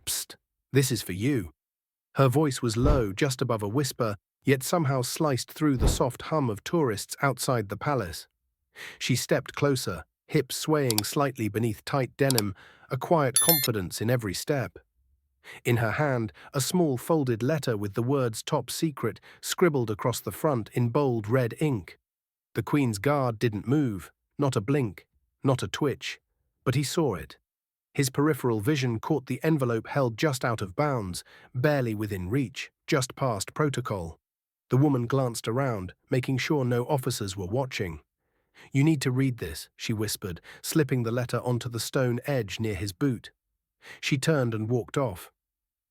Psst, this is for you. Her voice was low, just above a whisper, yet somehow sliced through the soft hum of tourists outside the palace. She stepped closer, hips swaying slightly beneath tight denim, a quiet confidence in every step. In her hand, a small folded letter with the words "Top Secret" scribbled across the front in bold red ink. The Queen's guard didn't move, not a blink, not a twitch, but he saw it. His peripheral vision caught the envelope held just out of bounds, barely within reach, just past protocol. The woman glanced around, making sure no officers were watching. "You need to read this," she whispered, slipping the letter onto the stone edge near his boot. She turned and walked off.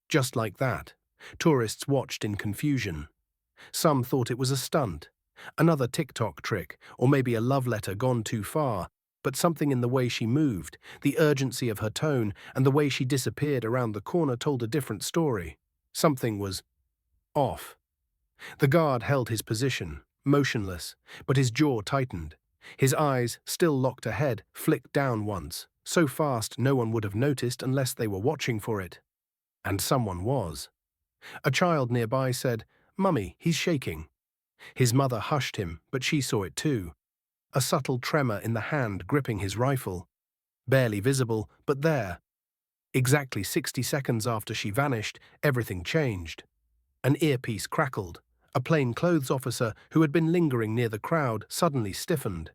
Just like that, tourists watched in confusion. Some thought it was a stunt, another TikTok trick, or maybe a love letter gone too far, but something in the way she moved, the urgency of her tone, and the way she disappeared around the corner told a different story. Something was off. The guard held his position, motionless, but his jaw tightened. His eyes, still locked ahead, flicked down once, so fast no one would have noticed unless they were watching for it. And someone was. A child nearby said, "Mummy, he's shaking." His mother hushed him, but she saw it too. A subtle tremor in the hand gripping his rifle. Barely visible, but there. Exactly 60 seconds after she vanished, everything changed. An earpiece crackled. A plainclothes officer who had been lingering near the crowd suddenly stiffened.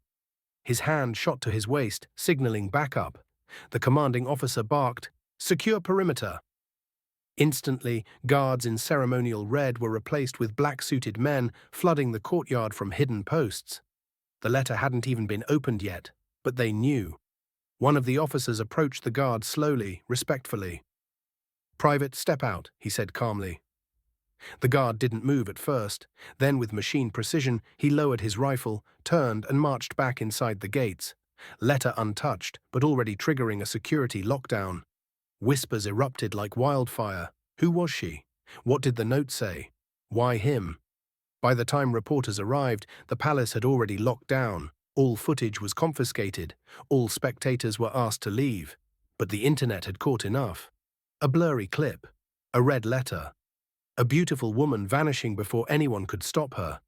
His hand shot to his waist, signaling backup. The commanding officer barked, "Secure perimeter." Instantly, guards in ceremonial red were replaced with black-suited men flooding the courtyard from hidden posts. The letter hadn't even been opened yet, but they knew. One of the officers approached the guard slowly, respectfully. "Private, step out," he said calmly. The guard didn't move at first. Then, with machine precision, he lowered his rifle, turned and marched back inside the gates. Letter untouched, but already triggering a security lockdown. Whispers erupted like wildfire. Who was she? What did the note say? Why him? By the time reporters arrived, the palace had already locked down. All footage was confiscated. All spectators were asked to leave. But the internet had caught enough. A blurry clip. A red letter. A beautiful woman vanishing before anyone could stop her.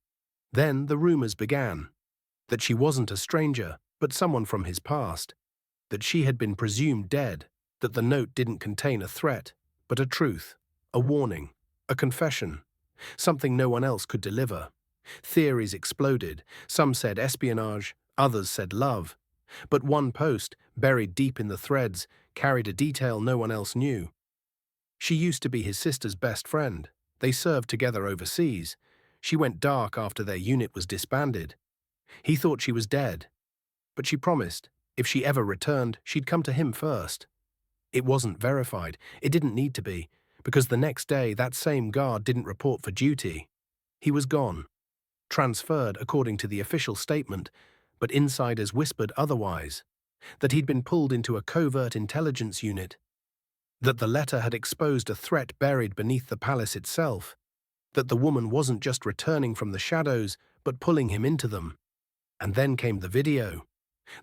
Then the rumors began. That she wasn't a stranger, but someone from his past. That she had been presumed dead. That the note didn't contain a threat, but a truth, a warning, a confession, something no one else could deliver. Theories exploded. Some said espionage, others said love. But one post, buried deep in the threads, carried a detail no one else knew. She used to be his sister's best friend. They served together overseas. She went dark after their unit was disbanded. He thought she was dead. But she promised, if she ever returned, she'd come to him first. It wasn't verified. It didn't need to be, because the next day that same guard didn't report for duty. He was gone. Transferred according to the official statement, but insiders whispered otherwise. That he'd been pulled into a covert intelligence unit. That the letter had exposed a threat buried beneath the palace itself. That the woman wasn't just returning from the shadows, but pulling him into them. And then came the video.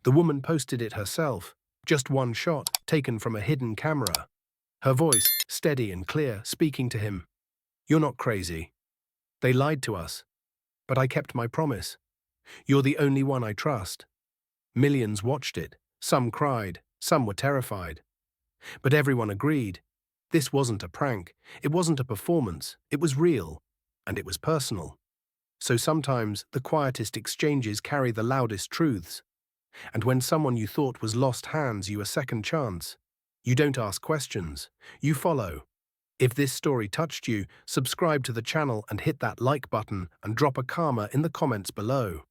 The woman posted it herself. Just one shot, taken from a hidden camera. Her voice, steady and clear, speaking to him. "You're not crazy. They lied to us. But I kept my promise. You're the only one I trust." Millions watched it. Some cried, some were terrified. But everyone agreed. This wasn't a prank. It wasn't a performance. It was real. And it was personal. So sometimes the quietest exchanges carry the loudest truths. And when someone you thought was lost hands you a second chance, you don't ask questions, you follow. If this story touched you, subscribe to the channel and hit that like button and drop a karma in the comments below.